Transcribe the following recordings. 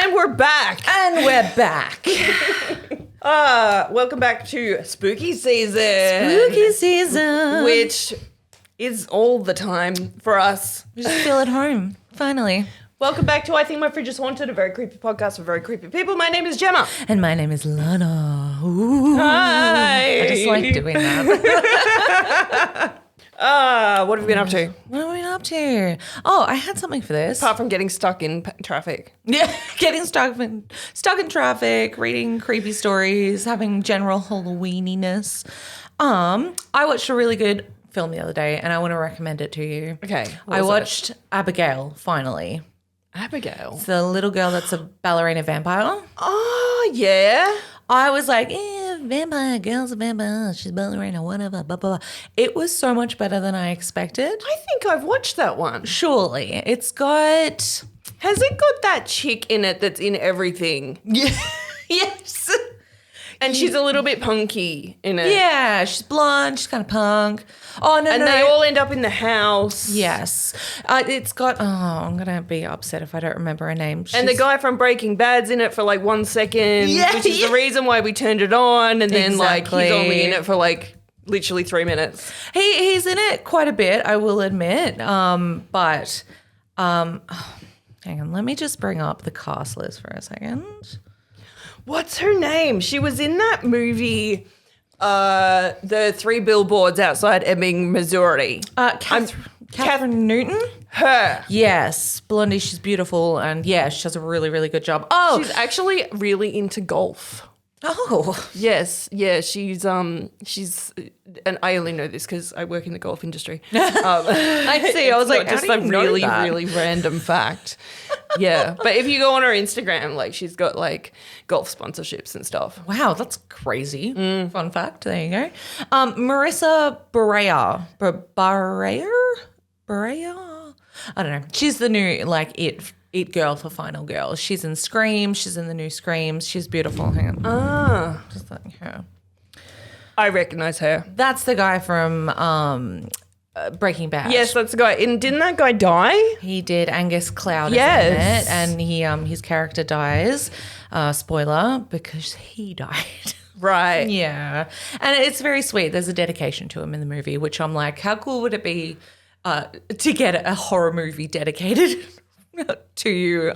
And we're back. Welcome back to spooky season. Which is all the time for us. We just feel at home, finally. Welcome back to I Think My Fridge is Haunted, a very creepy podcast for very creepy people. My name is Gemma. And my name is Lana. Ooh. Hi. I just like doing that. What have we been up to? What have we been up to? Oh, I had something for this. Apart from getting stuck in traffic. Yeah, getting stuck in traffic, reading creepy stories, having general Halloweeniness. I watched a really good film the other day and I want to recommend it to you. Okay. I watched Abigail, finally. Abigail? It's the little girl that's a ballerina vampire. Oh, yeah. I was like, vampire, girl's a vampire, she's ballerina, whatever, blah, blah, blah. It was so much better than I expected. I think I've watched that one. Surely. It's got... Has it got that chick in it that's in everything? Yeah. Yes. And she's a little bit punky in it. Yeah, she's blonde, she's kind of punk. Oh, no, and they all end up in the house. Yes. It's got... Oh, I'm going to be upset if I don't remember her name. And the guy from Breaking Bad's in it for like 1 second, which is the reason why we turned it on. And then like he's only in it for like literally 3 minutes. He's in it quite a bit, I will admit. Hang on, let me just bring up the cast list for a second. What's her name? She was in that movie, the 3 billboards outside Ebbing, Missouri. Catherine Newton? Her. Yes. Blondie, she's beautiful. And yeah, she does a really, really good job. Oh. She's actually really into golf. Oh. Yes. Yeah, she's and I only know this because I work in the golf industry. I see. I was like, just a really, really random fact. Yeah. But if you go on her Instagram, like she's got like golf sponsorships and stuff. Wow, that's crazy. Fun fact. There you go. Marissa Berea. Berea? I don't know. She's the new like it girl for Final Girl. She's in Scream. She's in the new Screams. She's beautiful. Hang on. Just like her. I recognize her. That's the guy from Breaking Bad. Yes, that's the guy. And didn't that guy die? He did. Angus Cloud is in it, and he his character dies. Spoiler, because he died. Right. Yeah, and it's very sweet. There's a dedication to him in the movie, which I'm like, how cool would it be to get a horror movie dedicated to you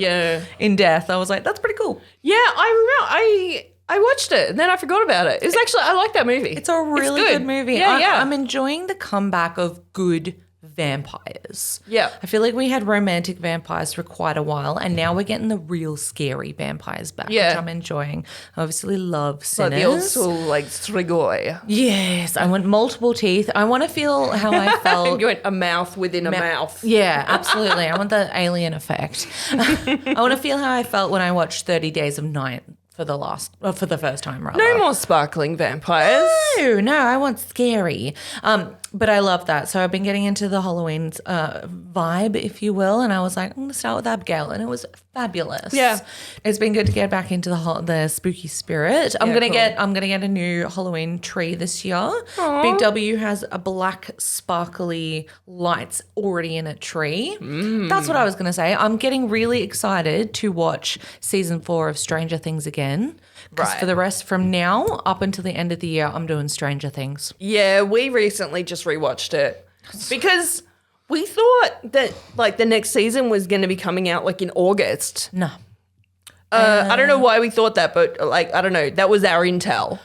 in death? I was like, that's pretty cool. Yeah, I remember I watched it and then I forgot about it. It's actually, I like that movie. It's a really good movie. Yeah, I'm enjoying the comeback of good vampires. Yeah. I feel like we had romantic vampires for quite a while and now we're getting the real scary vampires back, which I'm enjoying. I obviously love Sinners. Like the old school, like Strigoi. Yes. I want multiple teeth. I want to feel how I felt. You want a mouth within a mouth. Yeah, absolutely. I want the alien effect. I want to feel how I felt when I watched 30 Days of Night. For the first time, rather. No more sparkling vampires. No, I want scary. But I love that. So I've been getting into the Halloween vibe, if you will, and I was like, I'm going to start with Abigail, and it was fabulous. Yeah, it's been good to get back into the spooky spirit. I'm gonna get a new Halloween tree this year. Aww. Big W has a black sparkly lights already in a tree. That's what I was gonna say. I'm getting really excited to watch season 4 of Stranger Things again. Because for the rest, from now up until the end of the year, I'm doing Stranger Things. Yeah, we recently just rewatched it because we thought that like the next season was going to be coming out like in August. No. I don't know why we thought that, but like, I don't know. That was our intel.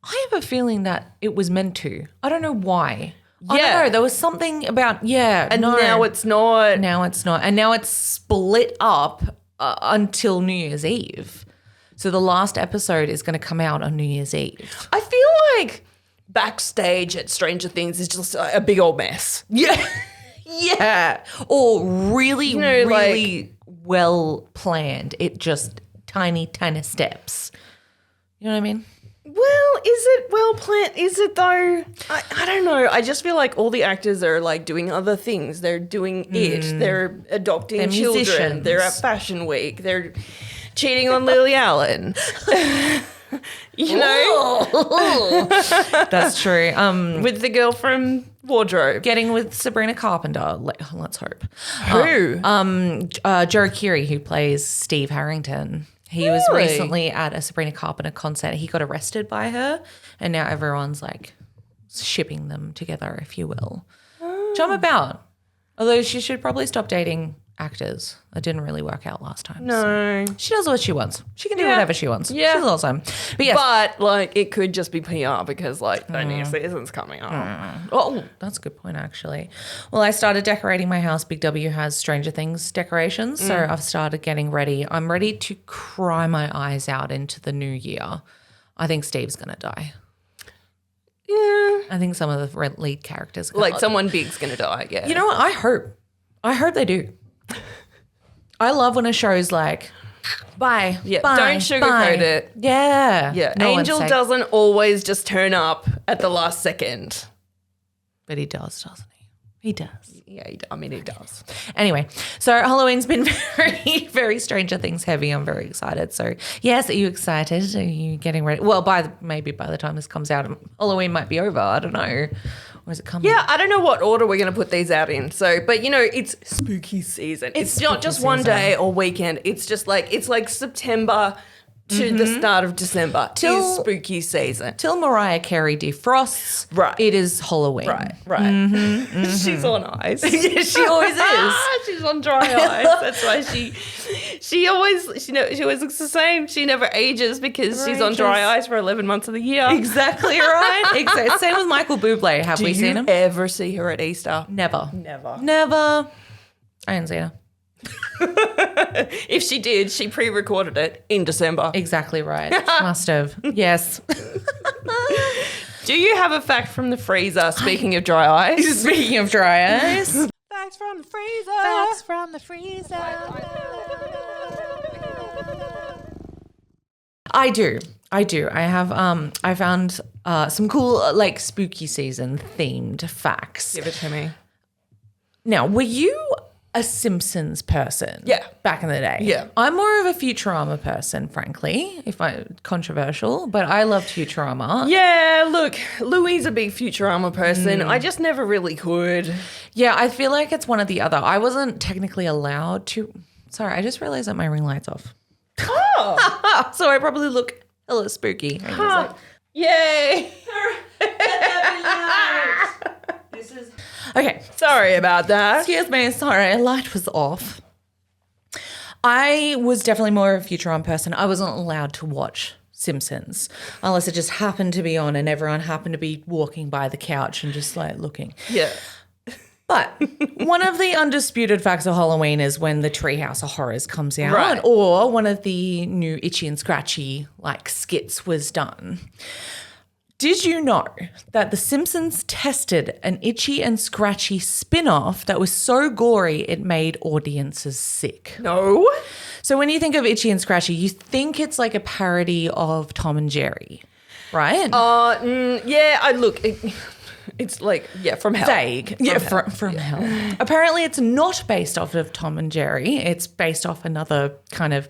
I have a feeling that it was meant to. I don't know why. Yeah. I don't know. There was something about, And now it's not. Now it's not. And now it's split up until New Year's Eve. So the last episode is going to come out on New Year's Eve. I feel like backstage at Stranger Things is just a big old mess. Yeah. Yeah. Or really, really well planned. It just tiny steps. You know what I mean? Well, is it well planned? Is it though? I don't know. I just feel like all the actors are like doing other things. They're doing it. They're adopting children. Musicians. They're at Fashion Week. They're cheating on Lily Allen. You know? That's true. With the girl from Wardrobe. Getting with Sabrina Carpenter, let's hope. Who? Joe Keery, who plays Steve Harrington. He was recently at a Sabrina Carpenter concert. He got arrested by her, and now everyone's like shipping them together, if you will. Which I'm about. Although she should probably stop dating actors. It didn't really work out last time. No. So. She does what she wants. She can do whatever she wants. Yeah. She's awesome. But yes. But, like, it could just be PR because, like, the new season's coming up. Oh, that's a good point, actually. Well, I started decorating my house. Big W has Stranger Things decorations, so I've started getting ready. I'm ready to cry my eyes out into the new year. I think Steve's going to die. Yeah. I think some of the lead characters. Like, someone big's going to die, yeah. You know what? I hope they do. I love when a show's like, bye. Yeah, bye, don't sugarcoat it. Yeah. Yeah, No Angel one's safe. doesn't always just turn up at the last second. But he does, doesn't he? He does. Yeah, he does. Anyway, so Halloween's been very, very Stranger Things heavy. I'm very excited. So, yes, are you excited? Are you getting ready? Well, maybe by the time this comes out, Halloween might be over. I don't know. Or is it coming? Yeah, I don't know what order we're going to put these out in. So, but you know, it's spooky season. It's not just one day or weekend. It's just like, it's like September to the start of December is spooky season. Till Mariah Carey defrosts, Right. it is Halloween. Right. She's on ice. Yeah, she always is. She's on dry ice. That's why she always looks the same. She never ages because she's on dry ice for 11 months of the year. Exactly right. Exactly. Same with Michael Bublé. Have we seen him? Ever see her at Easter? Never. Never. I didn't see her. If she did, she pre-recorded it in December. Exactly right. She must have. Yes. Do you have a fact from the freezer, speaking of dry ice? Speaking of dry ice. Facts from the freezer. Facts from the freezer. I do. I have I found some cool like spooky season themed facts. Give it to me. Now, were you a Simpsons person? Yeah. Back in the day? Yeah. I'm more of a Futurama person, frankly, controversial, but I loved Futurama. Yeah, look, Louis is a big Futurama person. I just never really could. Yeah, I feel like it's one or the other. I wasn't technically allowed to. Sorry, I just realized that my ring light's off. Oh. So I probably look a little spooky. Huh. Yay. This is okay. Sorry about that. Excuse me, sorry, light was off. I was definitely more of a Futurama person. I wasn't allowed to watch Simpsons unless it just happened to be on and everyone happened to be walking by the couch and just like looking. Yeah. But one of the undisputed facts of Halloween is when the Treehouse of Horrors comes out, Right. or one of the new Itchy and Scratchy like skits was done. Did you know that The Simpsons tested an Itchy and Scratchy spin-off that was so gory it made audiences sick? No. So when you think of Itchy and Scratchy, you think it's like a parody of Tom and Jerry, right? Yeah, it's like, from hell. Vague. From hell. Apparently it's not based off of Tom and Jerry. It's based off another kind of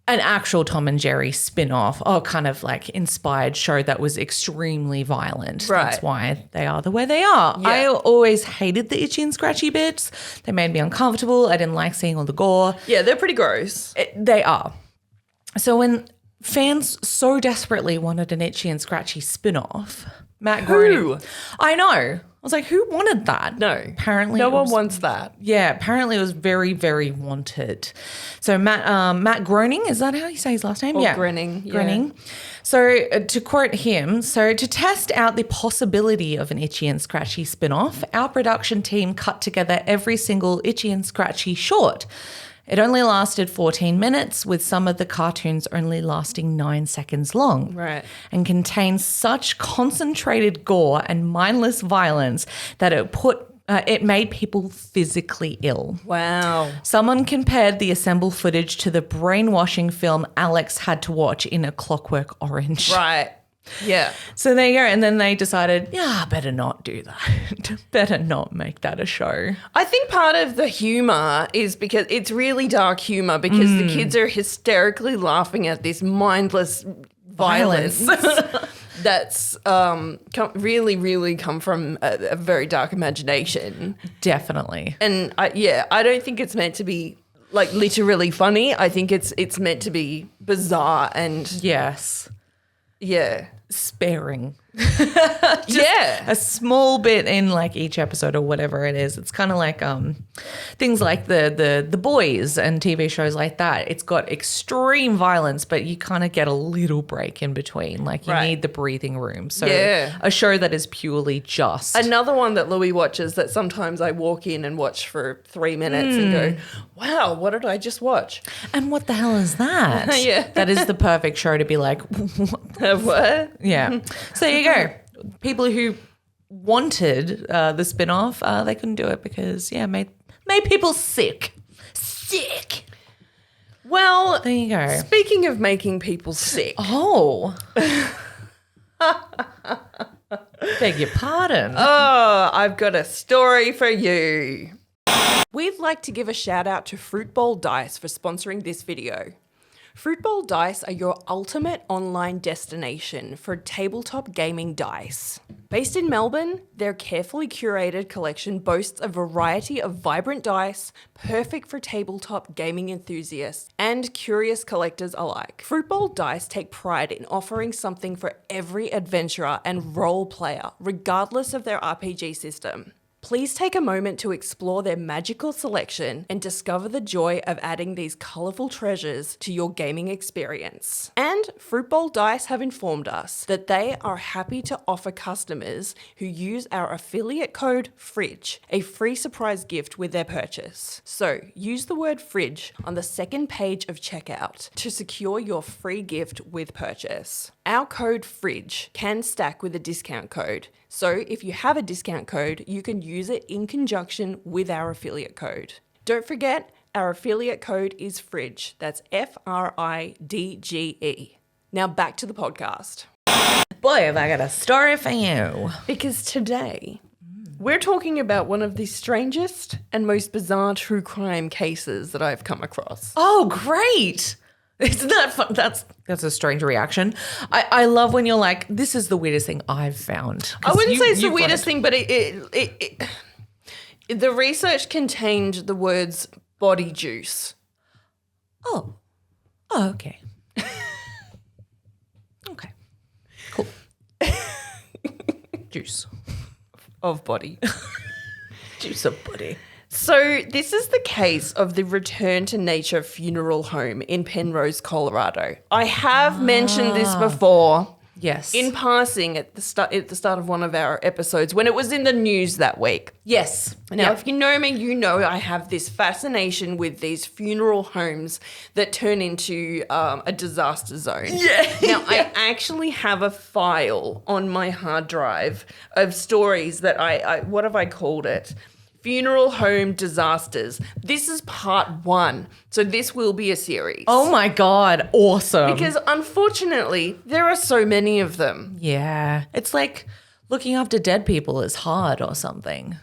an actual Tom and Jerry spin-off or kind of like inspired show that was extremely violent. Right. That's why they are the way they are. Yeah. I always hated the Itchy and Scratchy bits. They made me uncomfortable. I didn't like seeing all the gore. Yeah, they're pretty gross. They are. So when fans so desperately wanted an Itchy and Scratchy spin-off, Matt Groening. I know. I was like, who wanted that? No. Apparently no it one was- wants that. Yeah, apparently it was very, very wanted. So Matt Groening, is that how you say his last name? Or yeah. Groening, yeah. Groening. So to quote him, so to test out the possibility of an Itchy and Scratchy spin-off, our production team cut together every single Itchy and Scratchy short. It only lasted 14 minutes, with some of the cartoons only lasting 9 seconds long. Right. And contained such concentrated gore and mindless violence that it made people physically ill. Wow. Someone compared the assembled footage to the brainwashing film Alex had to watch in A Clockwork Orange. Right. Yeah. So there you go. And then they decided, better not do that. Better not make that a show. I think part of the humor is because it's really dark humor because the kids are hysterically laughing at this mindless violence that's really come from a very dark imagination. Definitely. And I don't think it's meant to be like literally funny. I think it's meant to be bizarre and yes, sparing. A small bit in like each episode or whatever it is. It's kind of like things like the Boys and TV shows like that. It's got extreme violence, but you kind of get a little break in between. Like you need the breathing room. So a show that is purely just. Another one that Louis watches that sometimes I walk in and watch for 3 minutes and go, wow, what did I just watch? And what the hell is that? That is the perfect show to be like, what? Yeah. So there you go. People who wanted the spin-off, they couldn't do it because, made people sick. Sick. Well, there you go. Speaking of making people sick. Oh. Beg your pardon. Oh, I've got a story for you. We'd like to give a shout out to Fruit Bowl Dice for sponsoring this video. Fruit Bowl Dice are your ultimate online destination for tabletop gaming dice. Based in Melbourne, their carefully curated collection boasts a variety of vibrant dice, perfect for tabletop gaming enthusiasts and curious collectors alike. Fruit Bowl Dice take pride in offering something for every adventurer and role player, regardless of their RPG system. Please take a moment to explore their magical selection and discover the joy of adding these colourful treasures to your gaming experience. And Fruit Bowl Dice have informed us that they are happy to offer customers who use our affiliate code FRIDGE a free surprise gift with their purchase. So use the word FRIDGE on the second page of checkout to secure your free gift with purchase. Our code FRIDGE can stack with a discount code, so if you have a discount code, you can use it in conjunction with our affiliate code. Don't forget, our affiliate code is FRIDGE. That's FRIDGE. Now back to the podcast. Boy, have I got a story for you. Because today, we're talking about one of the strangest and most bizarre true crime cases that I've come across. Oh, great. Isn't that fun? That's a strange reaction. I love when you're like, this is the weirdest thing I've found. I wouldn't say it's the weirdest thing, but the research contained the words body juice. Oh, okay. Okay, cool. Juice. Of body. Juice of body. So this is the case of the Return to Nature funeral home in Penrose, Colorado. I have mentioned this before. Yes. In passing at the start of one of our episodes when it was in the news that week. Yes. Now, if you know me, you know I have this fascination with these funeral homes that turn into a disaster zone. Yeah. Now, I actually have a file on my hard drive of stories that I what have I called it? Funeral home disasters. This is part 1. So this will be a series. Oh my God. Awesome. Because unfortunately, there are so many of them. Yeah. It's like looking after dead people is hard or something.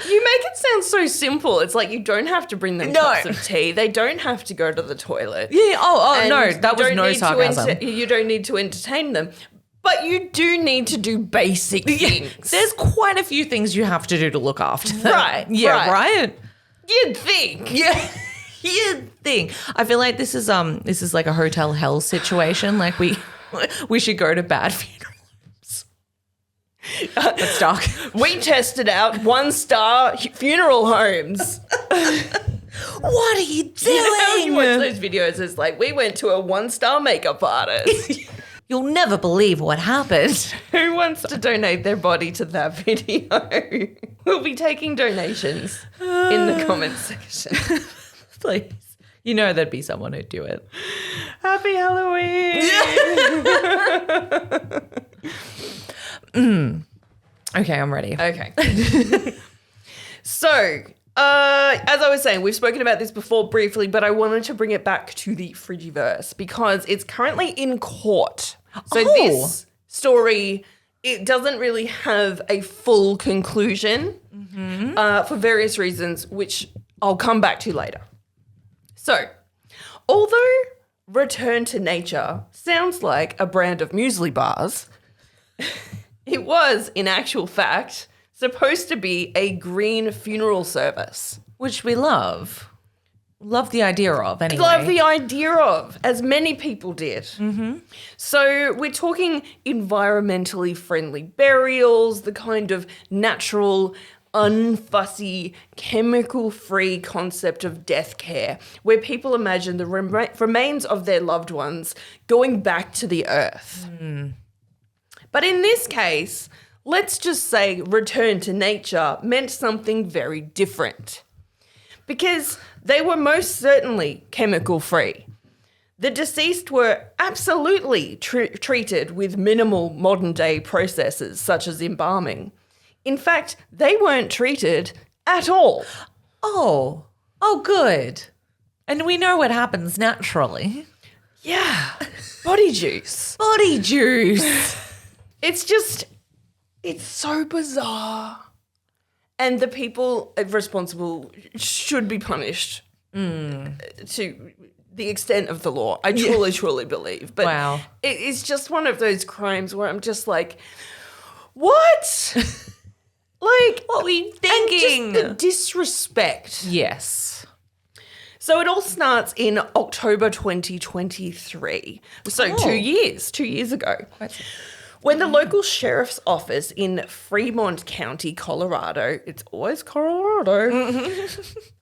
You make it sound so simple. It's like you don't have to bring them cups of tea. They don't have to go to the toilet. Yeah. Oh no. That was no sarcasm. You don't need to entertain them. But you do need to do basic things. There's quite a few things you have to do to look after them. Right. Yeah, right? You'd think. Yeah. You'd think. I feel like this is like a hotel hell situation. Like we should go to bad funerals. That's dark. We tested out 1-star funeral homes. What are you doing? You know, you watch those videos, it's like, we went to a 1-star makeup artist. You'll never believe what happened. Who wants to donate their body to that video? We'll be taking donations in the comments section. Please. You know there'd be someone who'd do it. Happy Halloween. Okay, I'm ready. Okay. So, as I was saying, we've spoken about this before briefly, but I wanted to bring it back to the Frigiverse because it's currently in court. So this story, it doesn't really have a full conclusion for various reasons, which I'll come back to later. So, although Return to Nature sounds like a brand of muesli bars. It was, in actual fact, supposed to be a green funeral service. Which we love. Love the idea of, anyway. Love the idea of, as many people did. Mm-hmm. So we're talking environmentally friendly burials, the kind of natural, unfussy, chemical-free concept of death care, where people imagine the remains of their loved ones going back to the earth. But in this case, let's just say return to nature meant something very different. Because they were most certainly chemical-free. The deceased were absolutely treated with minimal modern-day processes such as embalming. In fact, they weren't treated at all. Oh, good. And we know what happens naturally. Yeah, body juice. Body juice. It's so bizarre. And the people responsible should be punished to the extent of the law. I truly believe. But wow. It's just one of those crimes where I'm just like, what? Like, what were you thinking? And just the disrespect. Yes. So it all starts in October 2023. So 2 years ago. When the local sheriff's office in Fremont County, Colorado, it's always Colorado,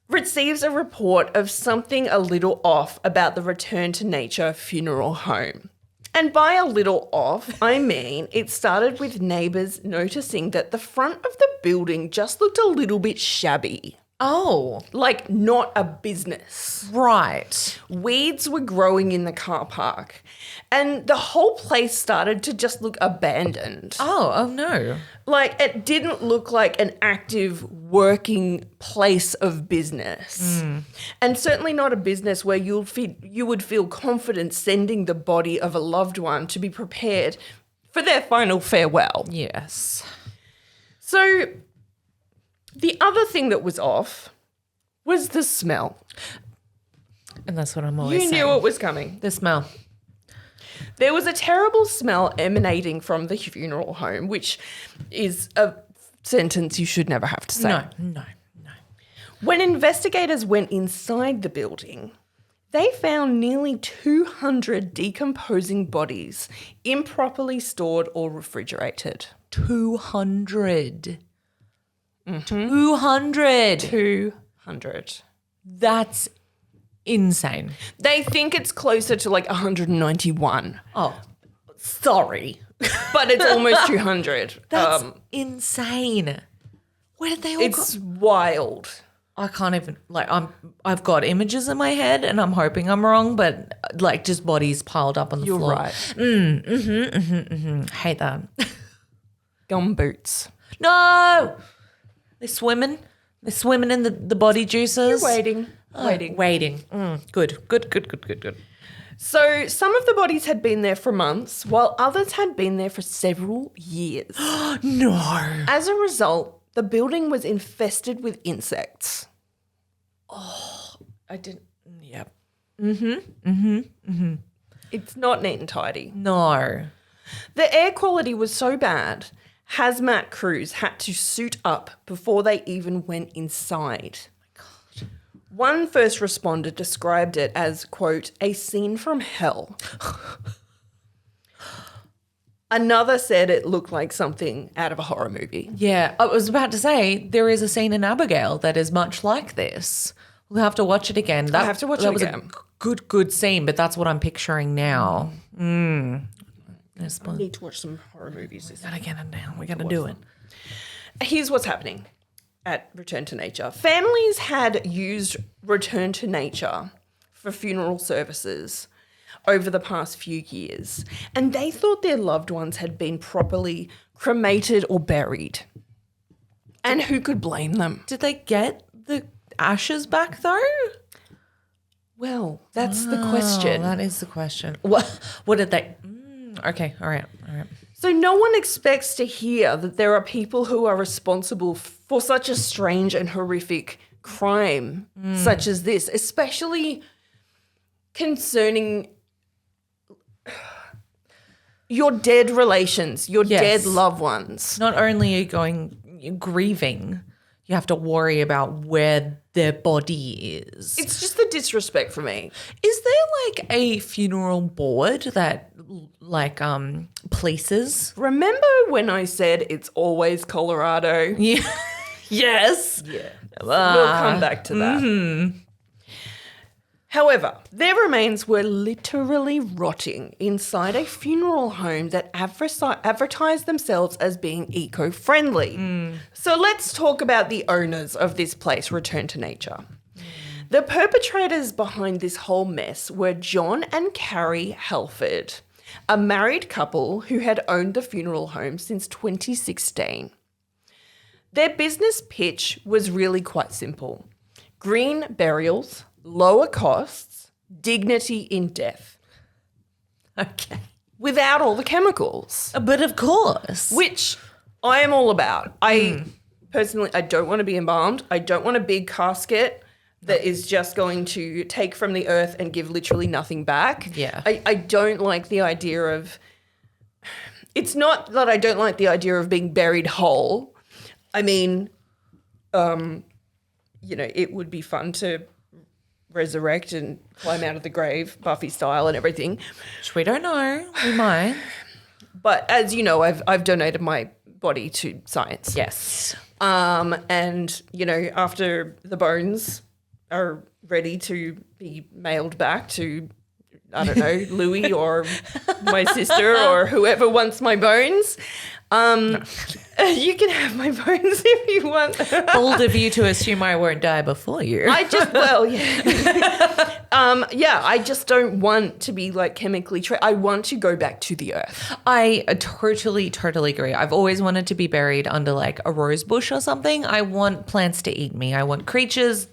receives a report of something a little off about the Return to Nature funeral home. And by a little off, I mean it started with neighbours noticing that the front of the building just looked a little bit shabby. Oh. Like not a business. Right. Weeds were growing in the car park and the whole place started to just look abandoned. Oh no. Like it didn't look like an active working place of business. And certainly not a business where you would feel confident sending the body of a loved one to be prepared for their final farewell. Yes. So the other thing that was off was the smell. And that's what I'm always saying. You knew it was coming. The smell. There was a terrible smell emanating from the funeral home, which is a sentence you should never have to say. No. When investigators went inside the building, they found nearly 200 decomposing bodies improperly stored or refrigerated. 200. 200. 200. That's insane. They think it's closer to like 191. Oh, sorry. But it's almost 200. That's insane. Where did they all It's wild. I can't even, like, I've got images in my head and I'm hoping I'm wrong, but like just bodies piled up on the floor. You're right. Hate that. Gumboots. No! They're swimming. They're swimming in the body juices. You're waiting. Waiting. Good. So some of the bodies had been there for months, while others had been there for several years. No. As a result, the building was infested with insects. I didn't. Yep. It's not neat and tidy. No. The air quality was so bad, hazmat crews had to suit up before they even went inside. One first responder described it as, quote, a scene from hell. Another said it looked like something out of a horror movie. Yeah, I was about to say there is a scene in Abigail that is much like this. We'll have to watch it again. I have to watch it again. That was a good scene, but that's what I'm picturing now. I need to watch some horror movies. Gotta get it down. We gotta do it. Here's what's happening at Return to Nature. Families had used Return to Nature for funeral services over the past few years, and they thought their loved ones had been properly cremated or buried. And who could blame them? Did they get the ashes back though? Well, that's the question. That is the question. What did they? Okay, all right. So no one expects to hear that there are people who are responsible for such a strange and horrific crime such as this, especially concerning your dead relations, your dead loved ones. Not only are you grieving, you have to worry about where their body is. It's just the disrespect for me. Is there like a funeral board that like places? Remember when I said it's always Colorado? Yeah. Yes. Yeah. We'll come back to that. However, their remains were literally rotting inside a funeral home that advertised themselves as being eco-friendly. So let's talk about the owners of this place, Return to Nature. The perpetrators behind this whole mess were Jon and Carie Hallford, a married couple who had owned the funeral home since 2016. Their business pitch was really quite simple. Green burials, lower costs, dignity in death. Okay. Without all the chemicals. But of course. Which I am all about. I personally, I don't want to be embalmed. I don't want a big casket that is just going to take from the earth and give literally nothing back. Yeah. I don't like the idea of, it's not that I don't like the idea of being buried whole. I mean, it would be fun to resurrect and climb out of the grave, Buffy style and everything. Which we don't know. We might. But as you know, I've donated my body to science. Yes. And, after the bones are ready to be mailed back to, I don't know, Louis or my sister or whoever wants my bones, you can have my bones if you want. Bold of you to assume I won't die before you. I just don't want to be like chemically I want to go back to the earth. I totally agree. I've always wanted to be buried under like a rose bush or something. I want plants to eat me. I want creatures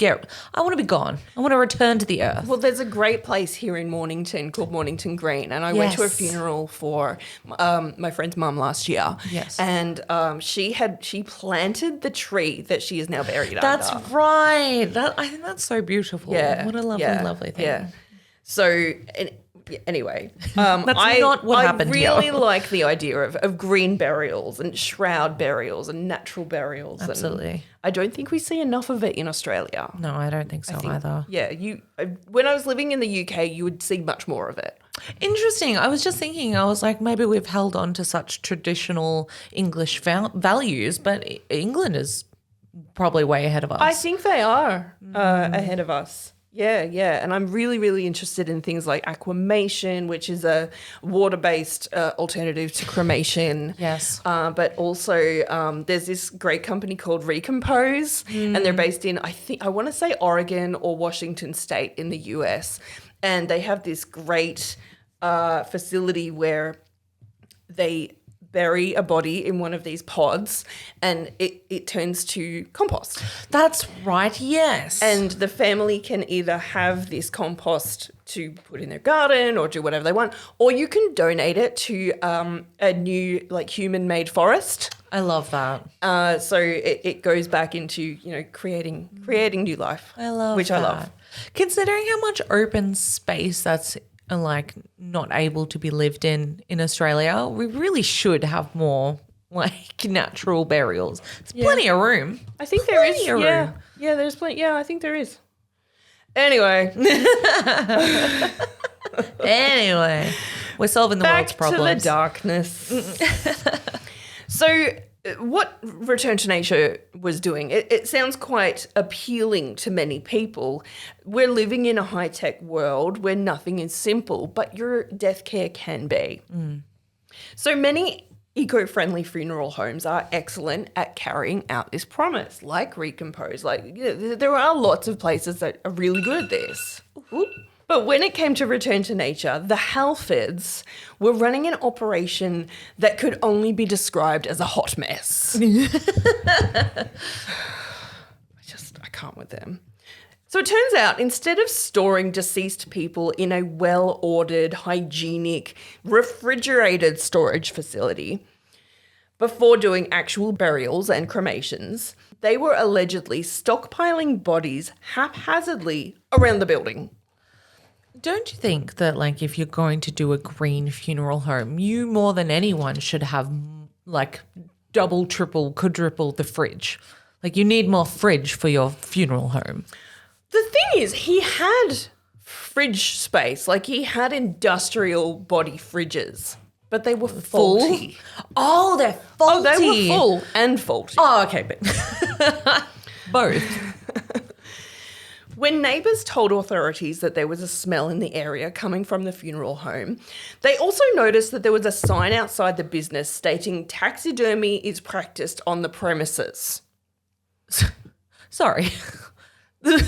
I want to be gone. I want to return to the earth. Well, there's a great place here in Mornington called Mornington Green, and I went to a funeral for my friend's mum last year. Yes. And she planted the tree that she is now buried under. That's right. I think that's so beautiful. Yeah. What a lovely thing. Yeah. So anyway, That's not what happened I here. really like the idea of green burials and shroud burials and natural burials. Absolutely. And I don't think we see enough of it in Australia. No, I don't think so either. Yeah, when I was living in the UK, you would see much more of it. Interesting. I was just thinking, I was like, maybe we've held on to such traditional English values, but England is probably way ahead of us. I think they are ahead of us. Yeah. And I'm really, really interested in things like aquamation, which is a water-based alternative to cremation. Yes. But also there's this great company called Recompose, and they're based in, I want to say Oregon or Washington State in the US. And they have this great facility where they bury a body in one of these pods and it turns to compost. That's right, yes. And the family can either have this compost to put in their garden or do whatever they want, or you can donate it to a new human-made forest. I love that. So it goes back into, creating new life. I love which that. I love. Considering how much open space that's not able to be lived in Australia, we really should have more natural burials. There's plenty of room. I think there is. Plenty of room. Yeah, there's plenty. Yeah, I think there is. Anyway. Anyway, we're solving the world's problems. Back to the darkness. So what Return to Nature was doing, it sounds quite appealing to many people. We're living in a high-tech world where nothing is simple, but your death care can be. So many eco-friendly funeral homes are excellent at carrying out this promise, like Recompose. There are lots of places that are really good at this. But when it came to Return to Nature, the Halfords were running an operation that could only be described as a hot mess. I can't with them. So it turns out, instead of storing deceased people in a well-ordered, hygienic, refrigerated storage facility before doing actual burials and cremations, they were allegedly stockpiling bodies haphazardly around the building. Don't you think that, like, if you're going to do a green funeral home, you more than anyone should have, like, double, triple, quadruple the fridge? Like, you need more fridge for your funeral home. The thing is, he had fridge space. Like, he had industrial body fridges, but they were faulty. Oh, they're faulty. Oh, they were full and faulty. Oh, okay, but both. When neighbours told authorities that there was a smell in the area coming from the funeral home, they also noticed that there was a sign outside the business stating taxidermy is practiced on the premises. Sorry.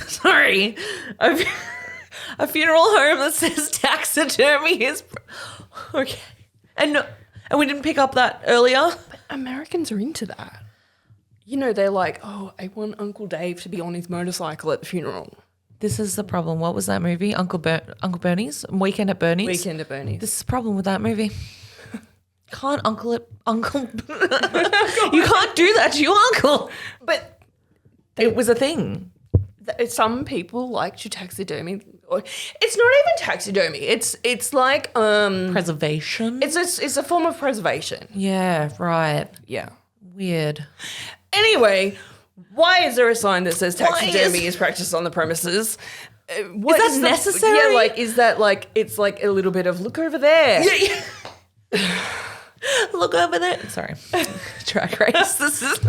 Sorry. A funeral home that says taxidermy is... Okay. And we didn't pick up that earlier? But Americans are into that. You know, they're like, oh, I want Uncle Dave to be on his motorcycle at the funeral. This is the problem. What was that movie? Uncle Bernie's? Weekend at Bernie's? Weekend at Bernie's. This is the problem with that movie. Can't uncle. You can't do that to your uncle. But it was a thing. Some people like to taxidermy. It's not even taxidermy. It's like Preservation. It's a form of preservation. Yeah, right. Yeah. Weird. Anyway, why is there a sign that says taxidermy is practiced on the premises? What is that necessary? Yeah, like, is that like, it's like a little bit of look over there. Yeah. Look over there. Sorry. Track race. This is...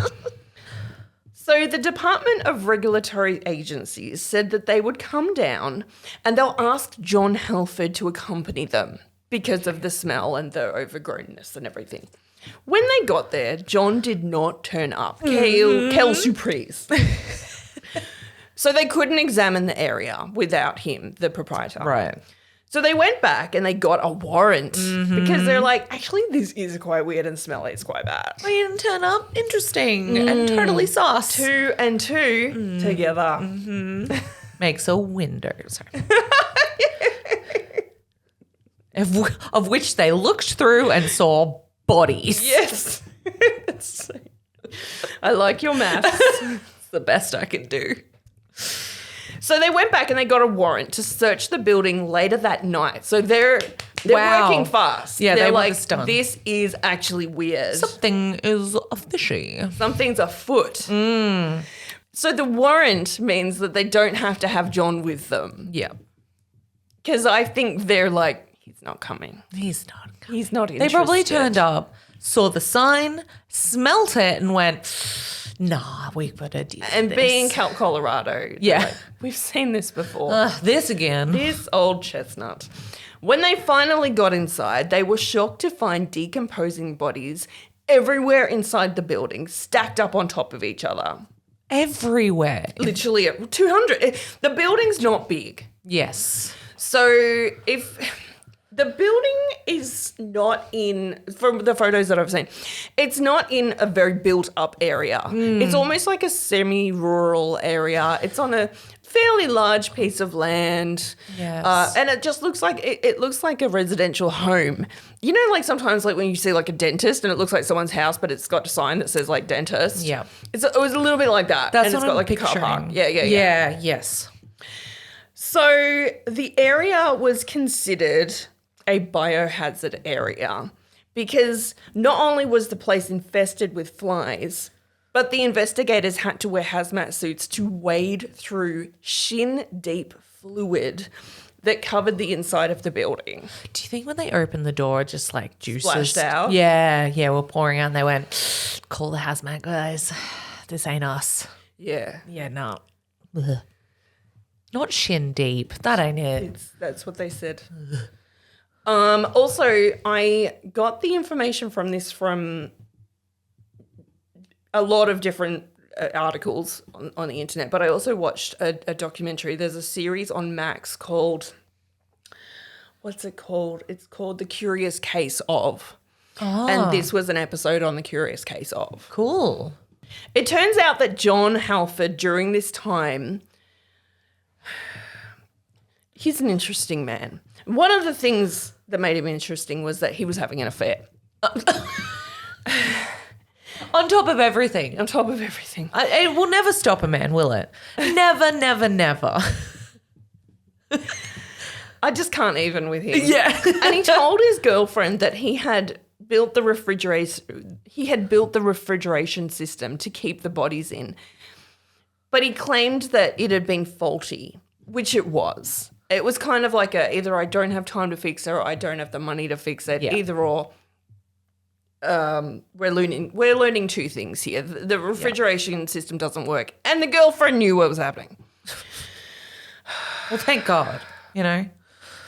So the Department of Regulatory Agencies said that they would come down and they'll ask Jon Halford to accompany them because of the smell and the overgrownness and everything. When they got there, Jon did not turn up. Quelle surprise. So they couldn't examine the area without him, the proprietor. Right. So they went back and they got a warrant because they're like, actually, this is quite weird and smelly. It's quite bad. We didn't turn up. Interesting. And totally sauce. 2 and 2 together. Makes a window. Sorry. of which they looked through and saw bodies. Yes. I like your maths. It's the best I can do. So they went back and they got a warrant to search the building later that night. So they're Wow. working fast. Yeah, they're they want like, this done. this is actually weird. Something is fishy. Something's afoot. So the warrant means that they don't have to have Jon with them. Yeah. Because I think they're like, he's not coming. He's not coming. He's not They interested. probably turned up, saw the sign, smelt it, and went, nah, we better do And this. being Colorado, Yeah. like, we've seen this before. This again. This old chestnut. When they finally got inside, they were shocked to find decomposing bodies everywhere inside the building, stacked up on top of each other. Everywhere. Literally 200. The building's not big. Yes. So if the building is not in, from the photos that I've seen, it's not in a very built up area. It's almost like a semi-rural area. It's on a fairly large piece of land. Yes. And it just looks like, it looks like a residential home. You know, like sometimes like when you see like a dentist and it looks like someone's house, but it's got a sign that says like dentist. Yeah. It was a little bit like that. That's and it's what got I'm like picturing. a car park. Yeah. Yeah, yes. So the area was considered a biohazard area because not only was the place infested with flies, but the investigators had to wear hazmat suits to wade through shin-deep fluid that covered the inside of the building. Do you think when they opened the door, just like juices Splashed out? Yeah, were pouring out and they went, call the hazmat guys. This ain't us. Yeah. Yeah, no. Ugh. Not shin deep. That ain't it. That's what they said. Also, I got the information from this from a lot of different articles on the internet, but I also watched a documentary. There's a series on Max called, what's it called? It's called The Curious Case of. Oh. And this was an episode on The Curious Case of. Cool. It turns out that Jon Halford, during this time, he's an interesting man. One of the things that made him interesting was that he was having an affair. On top of everything. On top of everything. It will never stop a man, will it? Never, never, never. I just can't even with him. Yeah. And he told his girlfriend that he had built the refrigeration system to keep the bodies in. But he claimed that it had been faulty, which it was. It was kind of like either I don't have time to fix it or I don't have the money to fix it. Yeah. Either or. We're learning two things here. The refrigeration system doesn't work, and the girlfriend knew what was happening. Well, thank God, you know.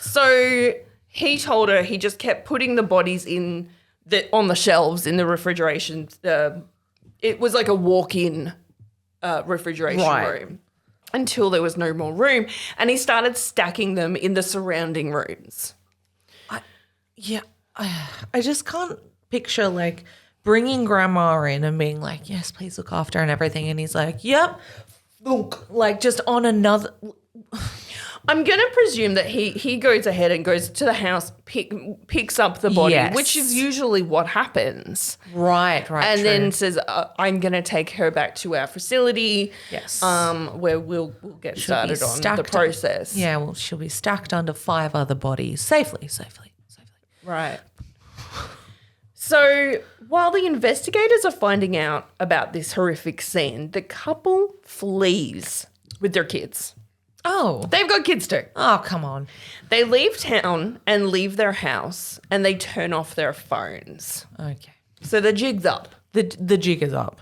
So he told her he just kept putting the bodies on the shelves in the refrigeration. It was like a walk-in refrigeration room until there was no more room, and he started stacking them in the surrounding rooms. I just can't picture like bringing grandma in and being like, yes, please look after and everything. And he's like, yep, like just on another. I'm going to presume that he goes ahead and goes to the house, picks up the body, which is usually what happens. Right. And then says, I'm going to take her back to our facility. Yes. Where we'll get started on the process. Yeah, well, she'll be stacked under 5 other bodies safely. Right. So while the investigators are finding out about this horrific scene, the couple flees with their kids. Oh. They've got kids too. Oh, come on. They leave town and leave their house and they turn off their phones. Okay. So the jig's up. The jig is up.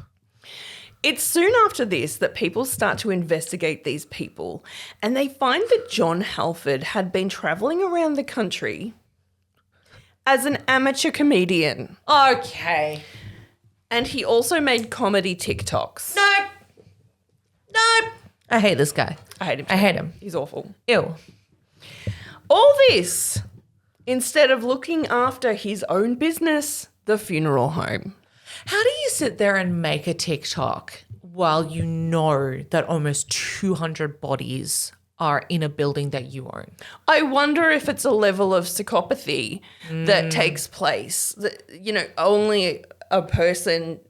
It's soon after this that people start to investigate these people and they find that Jon Halford had been travelling around the country as an amateur comedian. Okay. And he also made comedy TikToks. Nope. I hate this guy. I hate him. I hate him. He's awful. Ew. All this instead of looking after his own business, the funeral home. How do you sit there and make a TikTok while you know that almost 200 bodies are in a building that you own? I wonder if it's a level of psychopathy that takes place. That, you know, only a person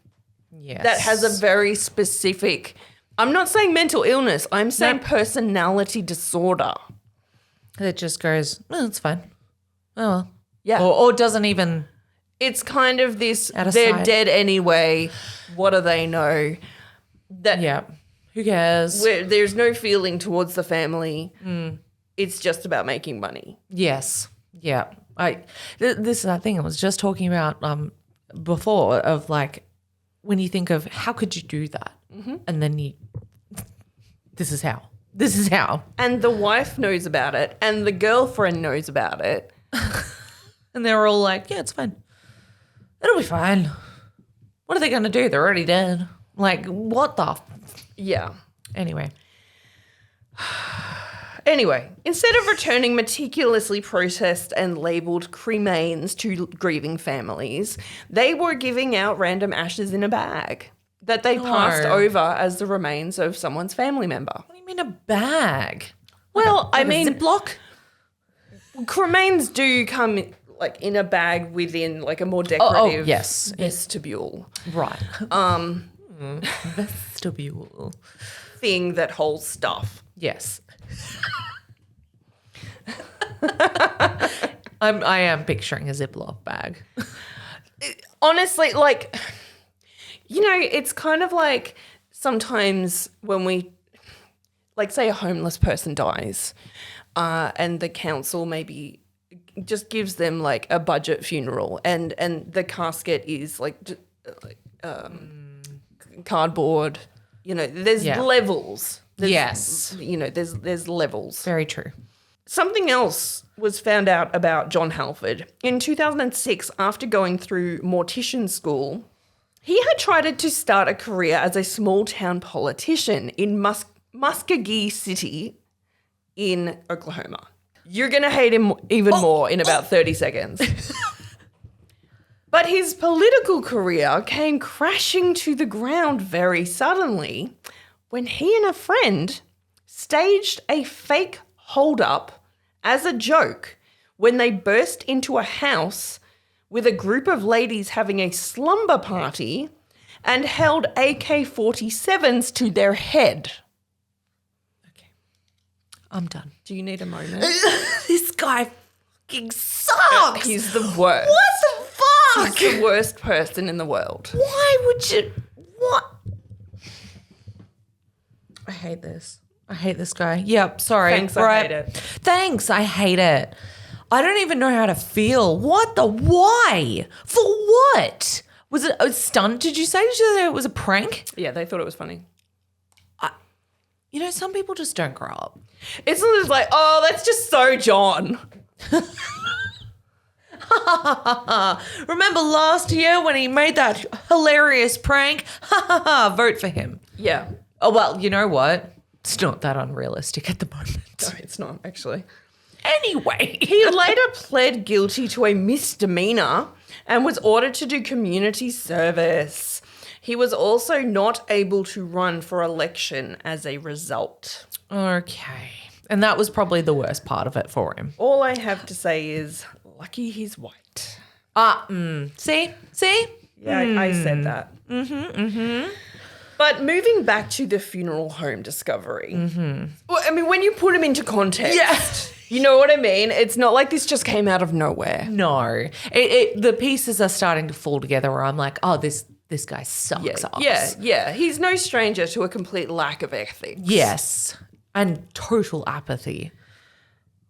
that has a very specific, I'm not saying mental illness, I'm saying personality disorder. That just goes, oh, it's fine. Oh, well. Yeah. Or doesn't even. It's kind of this, Out of they're sight. dead anyway. What do they know? That Yeah. Who cares? there's no feeling towards the family. It's just about making money. Yes. Yeah. This is that thing I was just talking about before of like when you think of how could you do that? And then this is how. And the wife knows about it and the girlfriend knows about it. And they're all like, yeah, it's fine. It'll be fine. What are they going to do? They're already dead. Like, what the? Yeah. Anyway, instead of returning meticulously processed and labelled cremains to grieving families, they were giving out random ashes in a bag that they passed over as the remains of someone's family member. what do you mean a bag? Well, Like I mean, a Ziploc? cremains do come like in a bag within like a more decorative vestibule. Right. Vestibule. Thing that holds stuff. Yes. I am picturing a Ziploc bag. Honestly, like, you know, it's kind of like sometimes when we, like, say a homeless person dies and the council maybe just gives them like a budget funeral and the casket is like cardboard, you know, there's levels. Yes. You know, there's levels. Very true. Something else was found out about Jon Halford. In 2006, after going through mortician school, he had tried to start a career as a small-town politician in Muskogee City in Oklahoma. You're going to hate him even more in about 30 seconds. But his political career came crashing to the ground very suddenly when he and a friend staged a fake hold-up as a joke when they burst into a house with a group of ladies having a slumber party and held AK-47s to their head. Okay. I'm done. Do you need a moment? This guy fucking sucks. He's the worst. What the fuck? He's the worst person in the world. Why would you? What? I hate this. I hate this guy. Yep, sorry. Thanks, I hate it. Thanks, I hate it. I don't even know how to feel. What the why? For what? Was it a stunt, did you say? Did you say it was a prank? Yeah, they thought it was funny. You know, some people just don't grow up. It's not just like, oh, that's just so Jon. Remember last year when he made that hilarious prank? Vote for him. Yeah. Oh, well, you know what? It's not that unrealistic at the moment. No, it's not, actually. Anyway. He later pled guilty to a misdemeanor and was ordered to do community service. He was also not able to run for election as a result. Okay. And that was probably the worst part of it for him. All I have to say is, lucky he's white. See? Yeah, I said that. But moving back to the funeral home discovery. Well, I mean, when you put him into context, you know what I mean? It's not like this just came out of nowhere. No. The pieces are starting to fall together where I'm like, oh, this guy sucks ass. Yeah. He's no stranger to a complete lack of ethics. Yes. And total apathy.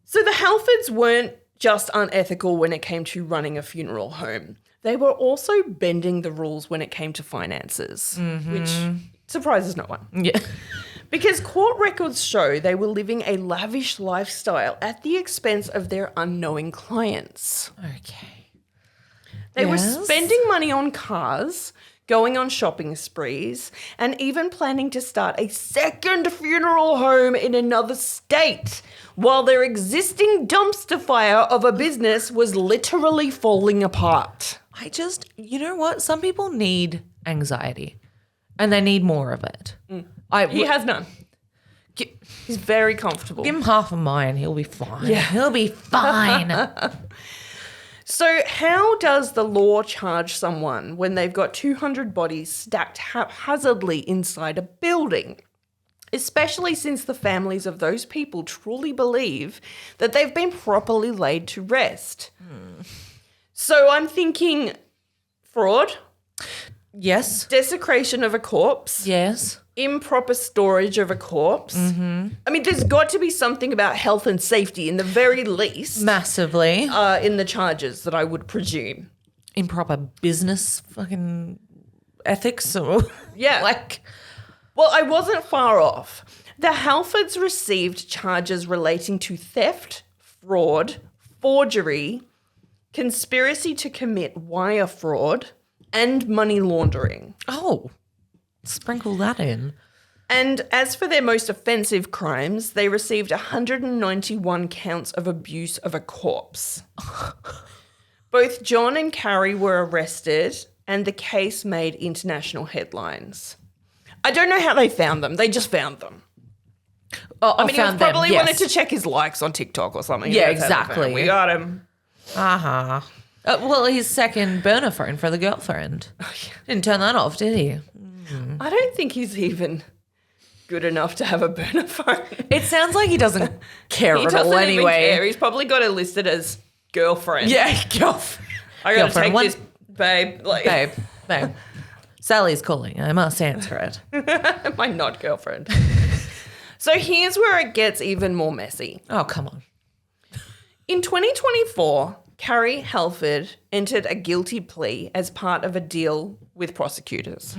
So the Halfords weren't just unethical when it came to running a funeral home. They were also bending the rules when it came to finances, which surprises no one. Yeah. Because court records show they were living a lavish lifestyle at the expense of their unknowing clients. Okay. They were spending money on cars, going on shopping sprees, and even planning to start a second funeral home in another state, while their existing dumpster fire of a business was literally falling apart. You know what? Some people need anxiety and they need more of it. He has none. He's very comfortable. Give him half of mine. He'll be fine. Yeah. He'll be fine. So how does the law charge someone when they've got 200 bodies stacked haphazardly inside a building? Especially since the families of those people truly believe that they've been properly laid to rest. So I'm thinking fraud, Yes. desecration of a corpse, Yes. improper storage of a corpse. I mean, there's got to be something about health and safety in the very least. Massively. In the charges that I would presume. Improper business fucking ethics or Yeah. like Well, I wasn't far off. The Halfords received charges relating to theft, fraud, forgery, conspiracy to commit wire fraud, and money laundering. sprinkle that in. And as for their most offensive crimes, they received 191 counts of abuse of a corpse. Both Jon and Carie were arrested, and the case made international headlines. I don't know how they found them. They just found them. I mean, he was probably wanted to check his likes on TikTok or something. Yeah, That's how they found him. exactly. We got him. Well, his second burner phone for the girlfriend. Didn't turn that off, did he? I don't think he's even good enough to have a burner phone. It sounds like he doesn't care He at doesn't all even anyway. care. He's probably got it listed as girlfriend. Yeah, girlfriend. I gotta take Girlfriend. this, babe. Like, Babe. Sally's calling. I must answer it. my not girlfriend. So here's where it gets even more messy. Oh, come on. In 2024, Carie Hallford entered a guilty plea as part of a deal with prosecutors.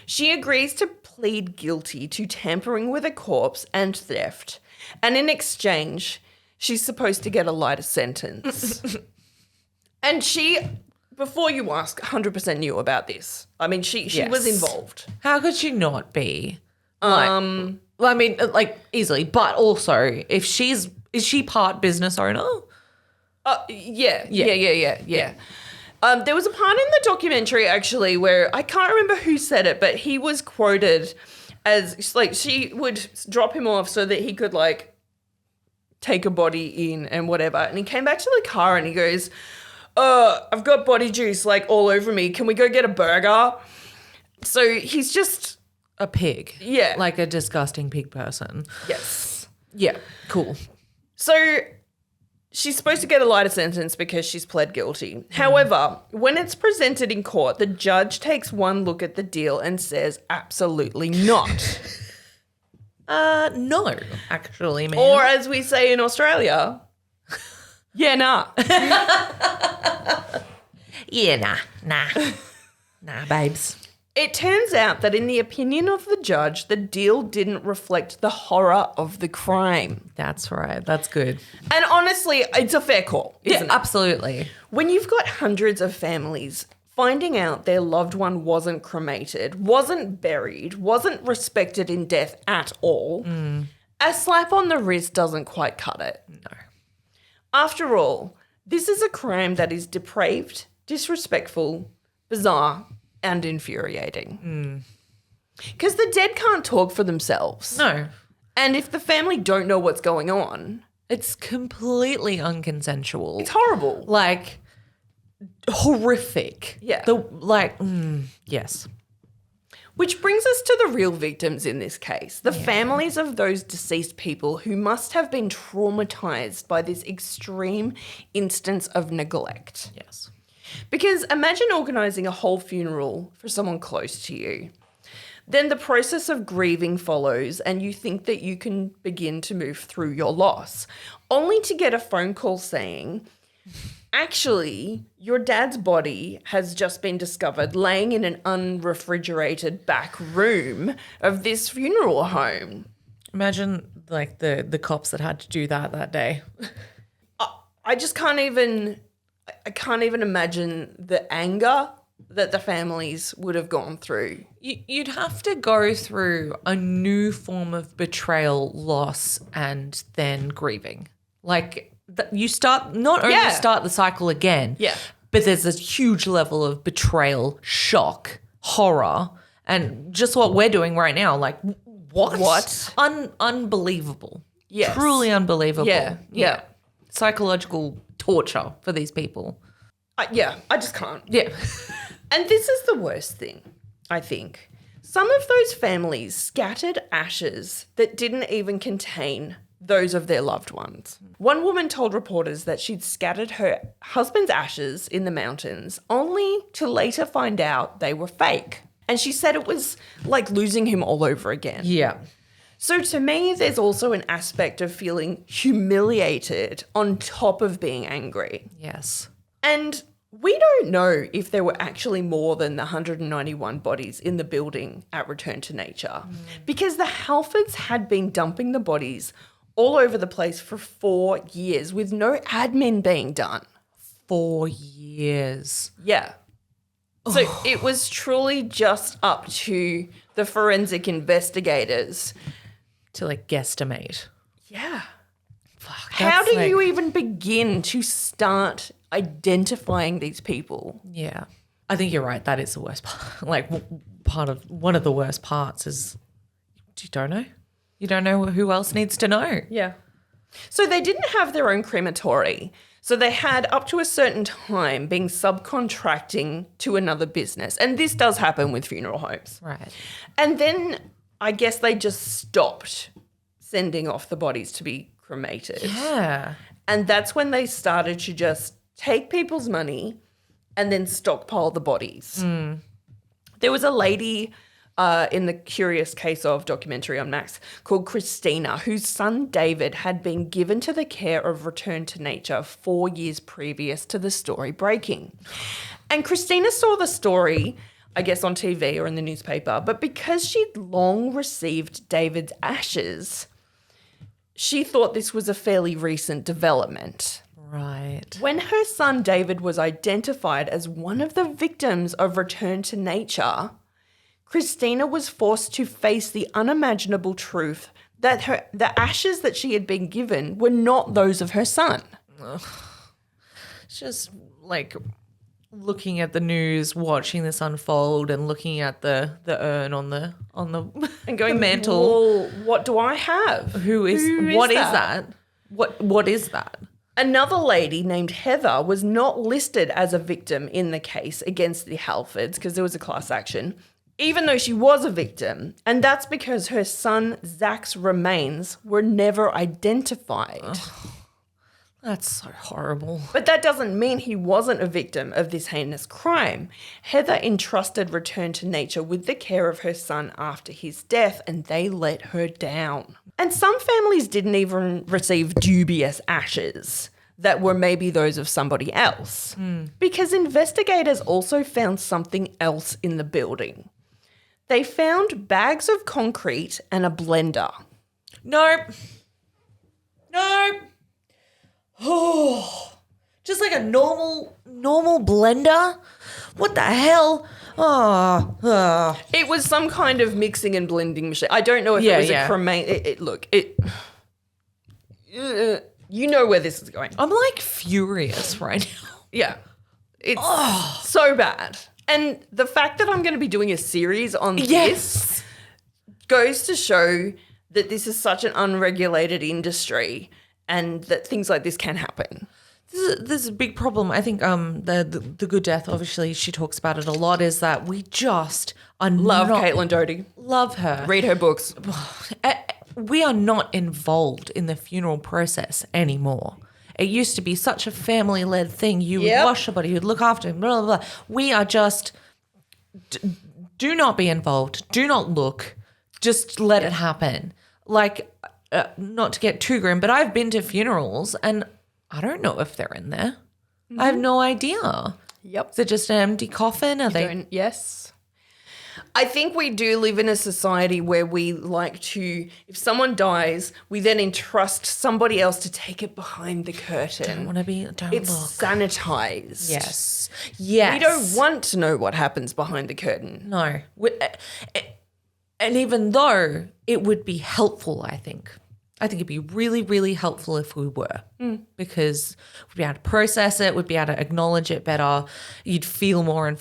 She agrees to plead guilty to tampering with a corpse and theft, and in exchange, she's supposed to get a lighter sentence. And she, before you ask, 100% knew about this. I mean, she was involved. How could she not be? Well, I mean, like easily, but also if is she part business owner? Yeah. There was a part in the documentary actually where I can't remember who said it, but he was quoted as like she would drop him off so that he could like take a body in and whatever. And he came back to the car and he goes, I've got body juice like all over me. Can we go get a burger? So he's just A pig. Yeah. Like a disgusting pig person. yes. Yeah, cool. So she's supposed to get a lighter sentence because she's pled guilty. However, when it's presented in court, the judge takes one look at the deal and says, absolutely not. No, actually, man. Or as we say in Australia, yeah, nah. Yeah, nah. Nah, babes. It turns out that in the opinion of the judge, the deal didn't reflect the horror of the crime. That's right. That's good. And honestly, it's a fair call, isn't it? Absolutely. When you've got hundreds of families finding out their loved one wasn't cremated, wasn't buried, wasn't respected in death at all, a slap on the wrist doesn't quite cut it. No. After all, this is a crime that is depraved, disrespectful, bizarre, and infuriating. Because the dead can't talk for themselves. No. And if the family don't know what's going on, It's completely unconsensual. it's horrible. Like, horrific. Yeah. Yes. Which brings us to the real victims in this case, the families of those deceased people who must have been traumatized by this extreme instance of neglect. Yes. Because imagine organising a whole funeral for someone close to you. Then the process of grieving follows and you think that you can begin to move through your loss, only to get a phone call saying, actually, your dad's body has just been discovered laying in an unrefrigerated back room of this funeral home. Imagine, like, the cops that had to do that day. I just can't even imagine the anger that the families would have gone through. You'd have to go through a new form of betrayal, loss, and then grieving. Like, you start, not only start the cycle again, but there's this huge level of betrayal, shock, horror, and just what we're doing right now. Like, what? Unbelievable. Yes. Truly unbelievable. Yeah. Psychological torture for these people. I just can't. Yeah. And this is the worst thing, I think. Some of those families scattered ashes that didn't even contain those of their loved ones. One woman told reporters that she'd scattered her husband's ashes in the mountains only to later find out they were fake. And she said it was like losing him all over again. Yeah. So to me, there's also an aspect of feeling humiliated on top of being angry. Yes. And we don't know if there were actually more than the 191 bodies in the building at Return to Nature because the Halfords had been dumping the bodies all over the place for 4 years with no admin being done. 4 years. Yeah. So it was truly just up to the forensic investigators To, like, guesstimate. Yeah. Fuck. How do you even begin to start identifying these people? Yeah. I think you're right. That is the worst part. Like, one of the worst parts is you don't know. You don't know who else needs to know. Yeah. So they didn't have their own crematory. So they had up to a certain time been subcontracting to another business. And this does happen with funeral homes. Right. And then I guess they just stopped sending off the bodies to be cremated. Yeah. And that's when they started to just take people's money and then stockpile the bodies. There was a lady in the Curious Case of documentary on Max called Christina, whose son David had been given to the care of Return to Nature 4 years previous to the story breaking. And Christina saw the story, I guess, on TV or in the newspaper, but because she'd long received David's ashes, she thought this was a fairly recent development. Right. When her son David was identified as one of the victims of Return to Nature, Christina was forced to face the unimaginable truth that the ashes that she had been given were not those of her son. It's just like looking at the news, watching this unfold, and looking at the urn on the And going, mantle. well, what do I have? What is that? What is that? Another lady named Heather was not listed as a victim in the case against the Halfords because there was a class action, even though she was a victim. And that's because her son Zach's remains were never identified. That's so horrible. But that doesn't mean he wasn't a victim of this heinous crime. Heather entrusted Return to Nature with the care of her son after his death, and they let her down. And some families didn't even receive dubious ashes that were maybe those of somebody else, because investigators also found something else in the building. They found bags of concrete and a blender. Nope. Oh, just like a normal blender? What the hell? It was some kind of mixing and blending machine. I don't know if it was a cremain. You know where this is going. I'm like furious right now. Yeah. It's so bad. And the fact that I'm going to be doing a series on this goes to show that this is such an unregulated industry and that things like this can happen. This is a big problem. I think the Good Death, obviously, she talks about it a lot, is that we just are Love Caitlin Doherty. Love her. Read her books. We are not involved in the funeral process anymore. It used to be such a family-led thing. You would wash somebody, you'd look after him, blah, blah, blah. We are just, do not be involved. Do not look. Just let it happen. Like, not to get too grim, but I've been to funerals and I don't know if they're in there. I have no idea. Yep. Is it just an empty coffin? Yes. I think we do live in a society where we like to, if someone dies, we then entrust somebody else to take it behind the curtain. Don't It's look. sanitized. Yes. We don't want to know what happens behind the curtain. No. And even though it would be helpful, I think it'd be really, really helpful if we were, because we'd be able to process it, we'd be able to acknowledge it better. You'd feel more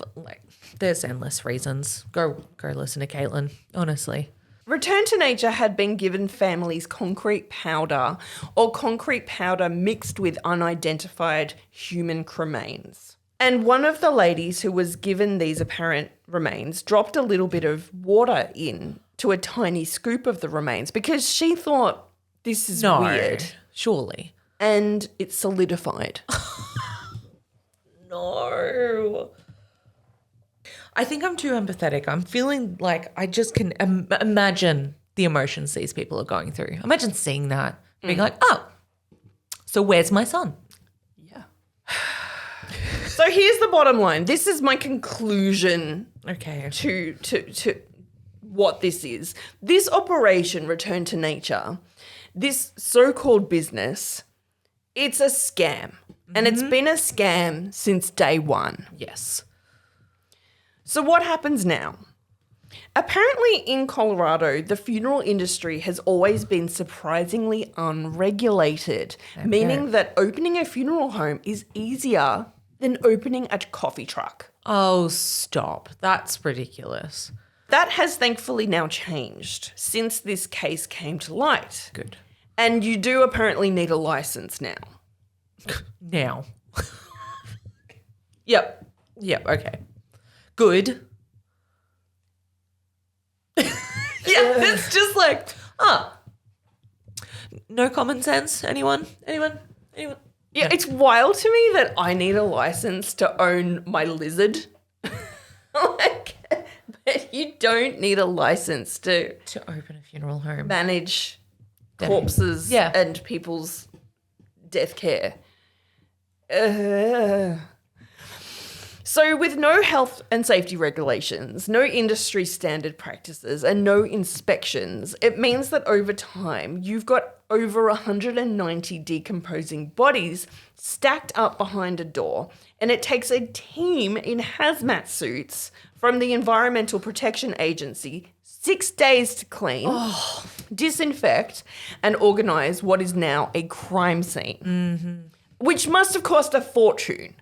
there's endless reasons. Go listen to Caitlin, honestly. Return to Nature had been given families concrete powder or concrete powder mixed with unidentified human cremains. And one of the ladies who was given these apparent remains dropped a little bit of water in to a tiny scoop of the remains because she thought this is weird. Surely. And it solidified. No. I think I'm too empathetic. I'm feeling like I just can imagine the emotions these people are going through. Imagine seeing that, being like, oh, so where's my son? Yeah. So here's the bottom line. This is my conclusion to what this is. This operation, Return to Nature, this so-called business, it's a scam. And it's been a scam since day one. Yes. So what happens now? Apparently in Colorado, the funeral industry has always been surprisingly unregulated, meaning that opening a funeral home is easier than opening a coffee truck. Oh, stop. That's ridiculous. That has thankfully now changed since this case came to light. Good. And you do apparently need a license now. Now. Yep, okay. Good. It's just like, no common sense. Anyone? Yeah, it's wild to me that I need a license to own my lizard. But you don't need a license to open a funeral home. Manage corpses and people's death care. So with no health and safety regulations, no industry standard practices, and no inspections, it means that over time you've got over 190 decomposing bodies stacked up behind a door, and it takes a team in hazmat suits from the Environmental Protection Agency 6 days to clean, disinfect, and organise what is now a crime scene, which must have cost a fortune.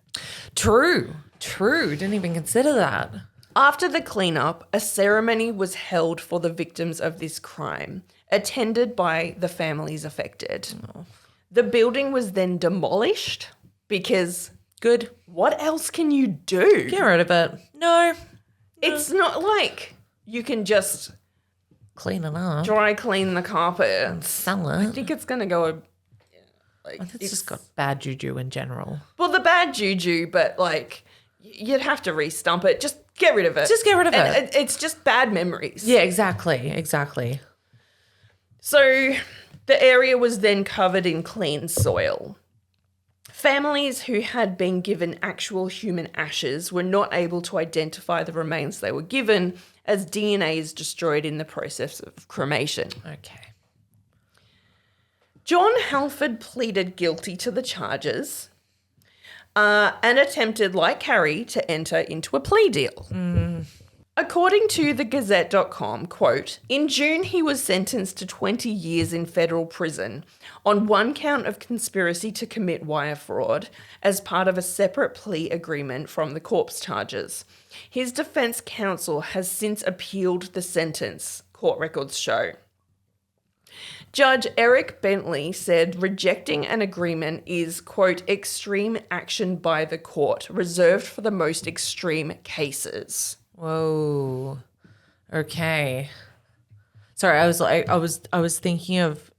True. Didn't even consider that. After the cleanup, a ceremony was held for the victims of this crime, attended by the families affected. Oh. The building was then demolished because, what else can you do? Get rid of it. No. It's not like you can just clean it up, dry clean the carpet and sell it. I think it's going to go Like, It's just got bad juju in general. well, the bad juju, but like you'd have to re-stump it. Just get rid of it. Just get rid of And it. It's just bad memories. Yeah, exactly. So the area was then covered in clean soil. Families who had been given actual human ashes were not able to identify the remains they were given, as DNA is destroyed in the process of cremation. Okay. Jon Halford pleaded guilty to the charges and attempted, like Carie, to enter into a plea deal. According to thegazette.com, quote, in June he was sentenced to 20 years in federal prison on one count of conspiracy to commit wire fraud as part of a separate plea agreement from the corpse charges. His defense counsel has since appealed the sentence, court records show. Judge Eric Bentley said rejecting an agreement is, quote, extreme action by the court, reserved for the most extreme cases. Whoa. Okay. Sorry, I was thinking of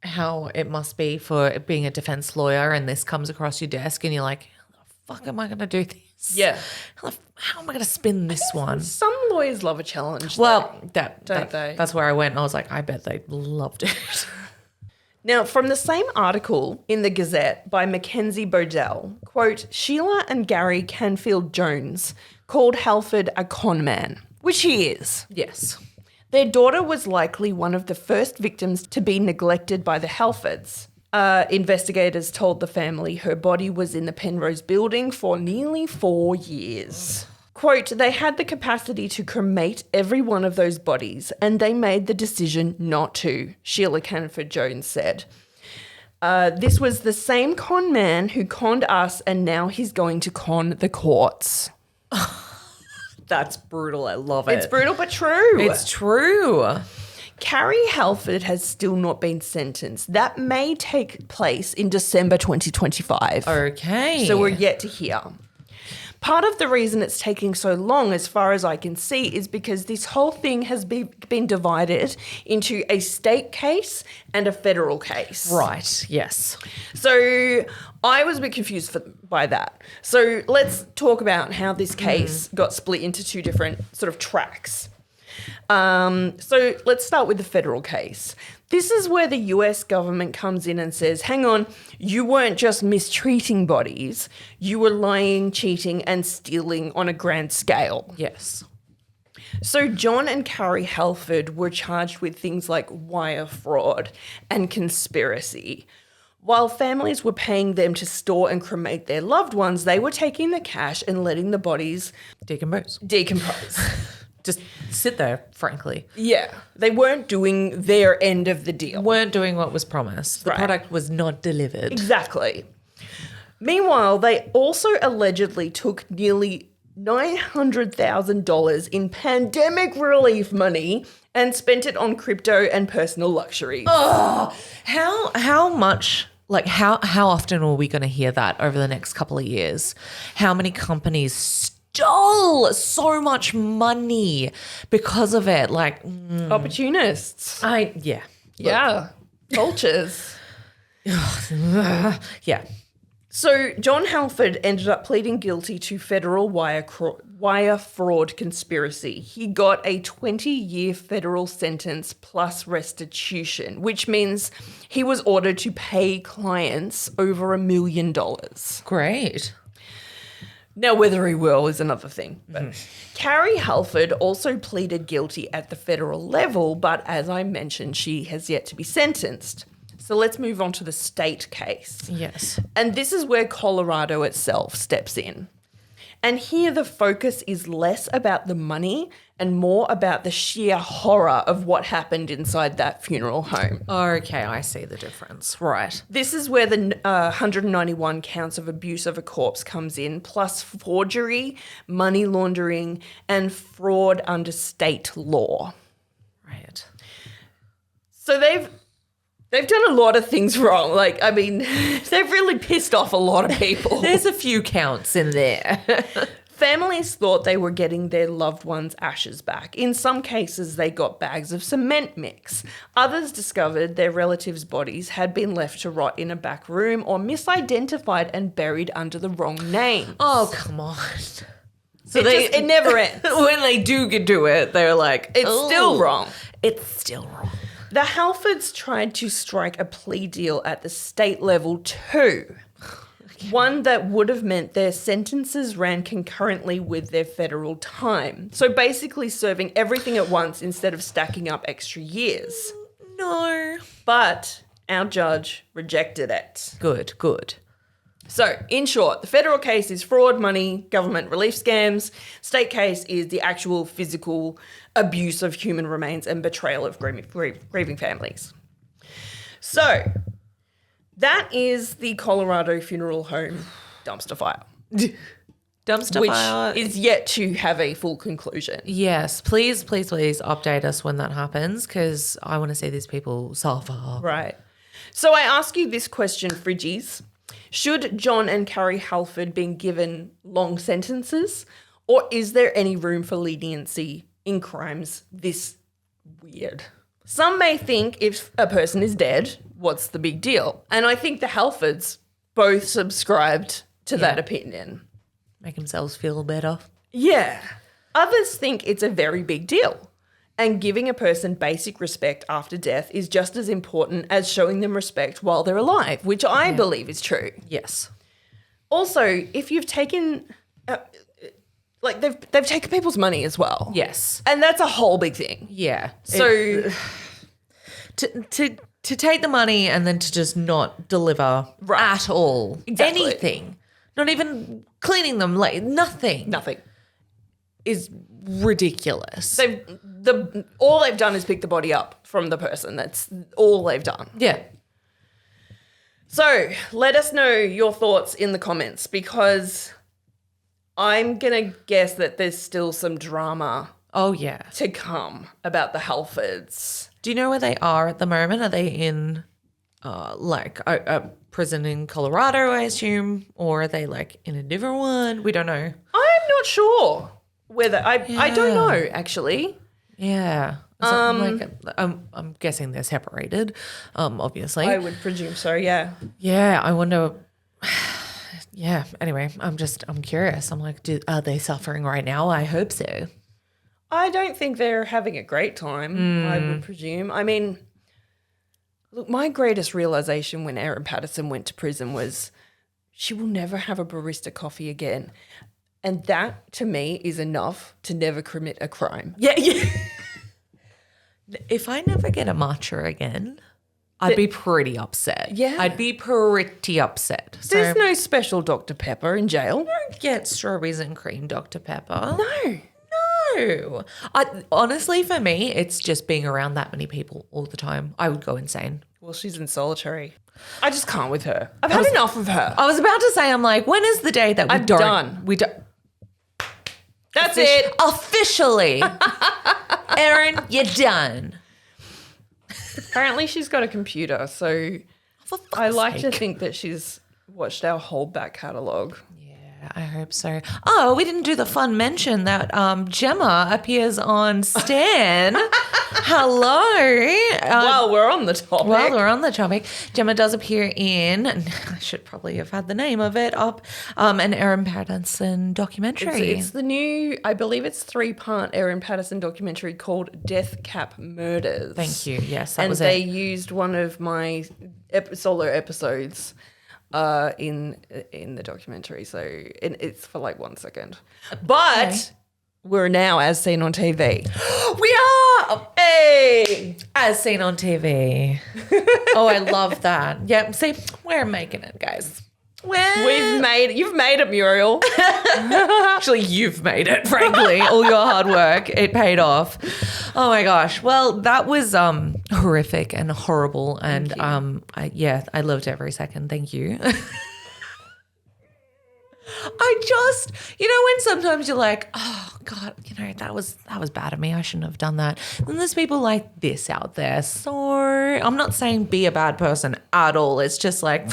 how it must be for being a defense lawyer and this comes across your desk and you're like, how the fuck am I going to do this? Yeah. How am I going to spin this one? Some lawyers love a challenge. Well, don't they? That's where I went and I was like, I bet they loved it. Now, from the same article in the Gazette by Mackenzie Bodell, quote, Sheila and Gary Canfield Jones called Halford a con man, which he is. Yes. Their daughter was likely one of the first victims to be neglected by the Halfords. Investigators told the family her body was in the Penrose building for nearly 4 years. Quote, they had the capacity to cremate every one of those bodies and they made the decision not to, Sheila Canfield Jones said. This was the same con man who conned us and now he's going to con the courts. That's brutal. I love it. It's brutal but true. It's true. Carie Hallford has still not been sentenced. That may take place in December 2025. Okay. So we're yet to hear. Part of the reason it's taking so long, as far as I can see, is because this whole thing has been divided into a state case and a federal case. Right, yes. So I was a bit confused by that. So let's talk about how this case got split into two different sort of tracks. So let's start with the federal case. This is where the US government comes in and says, hang on, you weren't just mistreating bodies, you were lying, cheating and stealing on a grand scale. Yes. So Jon and Carie Hallford were charged with things like wire fraud and conspiracy. While families were paying them to store and cremate their loved ones, they were taking the cash and letting the bodies Decompose. Just sit there, frankly. Yeah, they weren't doing their end of the deal. Weren't doing what was promised. The Right. product was not delivered. Exactly. Meanwhile, they also allegedly took nearly $900,000 in pandemic relief money and spent it on crypto and personal luxuries. How much, like how often are we going to hear that over the next couple of years? How many companies stole so much money because of it? Like, Opportunists. Yeah. Vultures. Yeah. So Jon Halford ended up pleading guilty to federal wire fraud conspiracy. He got a 20-year federal sentence plus restitution, which means he was ordered to pay clients over $1 million. Great. Now, whether he will is another thing. But Carie Hallford also pleaded guilty at the federal level, but as I mentioned, she has yet to be sentenced. So let's move on to the state case. Yes. And this is where Colorado itself steps in. And here the focus is less about the money and more about the sheer horror of what happened inside that funeral home. Okay, I see the difference. Right. This is where the 191 counts of abuse of a corpse comes in, plus forgery, money laundering, and fraud under state law. Right. So they've done a lot of things wrong. Like, I mean, they've really pissed off a lot of people. There's a few counts in there. Families thought they were getting their loved ones' ashes back. In some cases, they got bags of cement mix. Others discovered their relatives' bodies had been left to rot in a back room or misidentified and buried under the wrong name. Oh, come on. So it never ends. When they do get to it, they're like, It's still wrong. It's still wrong. The Halfords tried to strike a plea deal at the state level too. One that would have meant their sentences ran concurrently with their federal time. So basically serving everything at once instead of stacking up extra years. No. But our judge rejected it. Good. So, in short, the federal case is fraud, money, government relief scams. State case is the actual physical abuse of human remains and betrayal of grieving families. So, that is the Colorado Funeral Home dumpster fire. Dumpster fire. Which is yet to have a full conclusion. Yes, please update us when that happens because I want to see these people suffer. Right. So, I ask you this question, Fridgies. Should Jon and Carie Hallford be given long sentences, or is there any room for leniency in crimes this weird? Some may think if a person is dead, what's the big deal? And I think the Halfords both subscribed to that opinion. Make themselves feel better. Yeah. Others think it's a very big deal. And giving a person basic respect after death is just as important as showing them respect while they're alive, which I believe is true. Yes. Also, if you've taken, they've taken people's money as well. Yes. And that's a whole big thing. Yeah. So to take the money and then to just not deliver at all. Exactly. Anything. Not even cleaning them, like nothing. Is ridiculous. All they've done is pick the body up from the person. That's all they've done. Yeah. So let us know your thoughts in the comments because I'm going to guess that there's still some drama to come about the Halfords. Do you know where they are at the moment? Are they in a prison in Colorado, I assume? Or are they like in a different one? We don't know. I'm not sure whether I don't know actually. Yeah. I'm guessing they're separated, obviously. I would presume so, yeah. Yeah, I wonder. Yeah, anyway, I'm curious. I'm like, are they suffering right now? I hope so. I don't think they're having a great time, I would presume. I mean, look, my greatest realization when Erin Patterson went to prison was she will never have a barista coffee again. And that, to me, is enough to never commit a crime. Yeah. If I never get a matcha again, I'd be pretty upset. Yeah. I'd be pretty upset. There's no special Dr. Pepper in jail. Don't get strawberries and cream Dr. Pepper. No. Honestly, for me, it's just being around that many people all the time. I would go insane. Well, she's in solitary. I just can't with her. I've had enough of her. I was about to say, I'm like, when is the day that we done. We don't. That's it. Officially. Erin, you're done. Apparently she's got a computer, so I like to think that she's watched our whole back catalogue. Yeah, I hope so. Oh, we didn't do the fun mention that Gemma appears on Stan. Hello. While we're on the topic. Gemma does appear in, I should probably have had the name of it up, an Erin Patterson documentary. It's the new, I believe it's 3-part Erin Patterson documentary called Death Cap Murders. Thank you. Yes, that was it. And they used one of my solo episodes in the documentary. So it's for like 1 second. But we're now as seen on TV. We are! Hey! As seen on TV. Oh, I love that. Yep. See, we're making it, guys. You've made it, Muriel. Actually, you've made it, frankly. All your hard work, it paid off. Oh my gosh. Well, that was horrific and horrible. And I loved every second. Thank you. when sometimes you're like, oh God, that was bad of me. I shouldn't have done that. And there's people like this out there. So I'm not saying be a bad person at all. It's just like,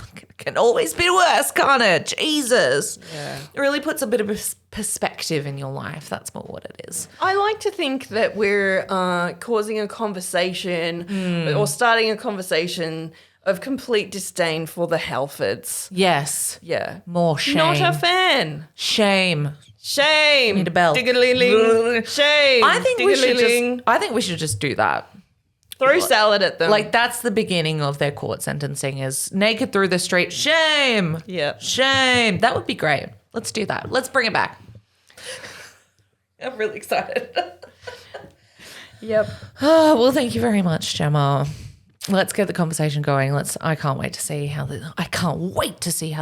can always be worse, can't it? Jesus. Yeah. It really puts a bit of a perspective in your life. That's more what it is. I like to think that we're causing a conversation or starting a conversation of complete disdain for the Halfords. Yes. Yeah. More shame. Not a fan. Shame. Shame. Need a bell. Ding-a-ling-ling. Shame. I think Ding-a-ling-ling. we should just do that. Throw salad at them. Like, that's the beginning of their court sentencing is naked through the street. Shame. Yeah. Shame. That would be great. Let's do that. Let's bring it back. I'm really excited. Yep. Oh, well, thank you very much, Gemma. Let's get the conversation going. I can't wait to see how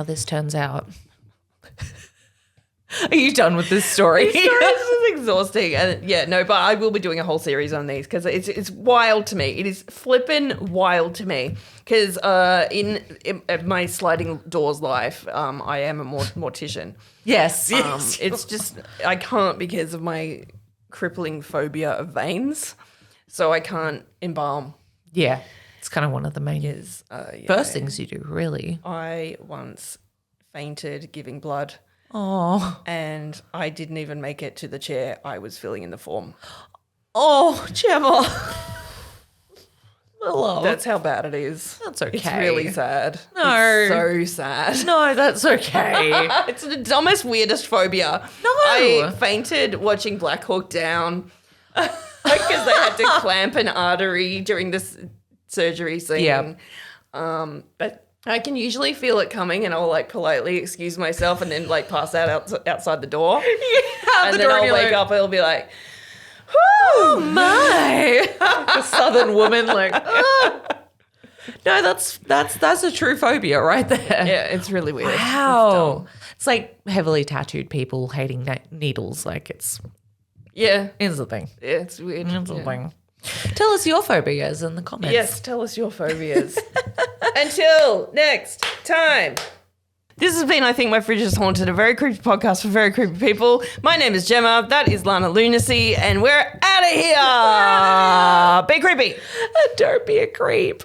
this turns out. Are you done with this story? This is exhausting. And but I will be doing a whole series on these because it's wild to me. It is flippin' wild to me because in my sliding doors life, I am a mortician. Yes. It's just I can't because of my crippling phobia of veins, so I can't embalm. Yeah. It's kind of one of the main first things you do, really. I once fainted giving blood. Oh. And I didn't even make it to the chair I was filling in the form. Oh, Gemma. Hello. That's how bad it is. That's okay. It's really sad. No. It's so sad. No, that's okay. It's the dumbest, weirdest phobia. No. I fainted watching Black Hawk Down because they had to clamp an artery during this surgery scene. Yeah. But I can usually feel it coming and I'll like politely excuse myself and then like pass out outside the door. Yeah, and then I'll wake up and it'll be like, oh my. The southern woman like, oh. No, that's a true phobia right there. yeah, it's really weird. Wow. It's like heavily tattooed people hating needles. Like it's Yeah. the thing. Yeah, it's weird. It's the Yeah. thing. Tell us your phobias in the comments. Yes, tell us your phobias. Until next time. This has been I Think My Fridge is Haunted, a very creepy podcast for very creepy people. My name is Gemma. That is Lana Lunacy, and we're out of here. Be creepy. Don't be a creep.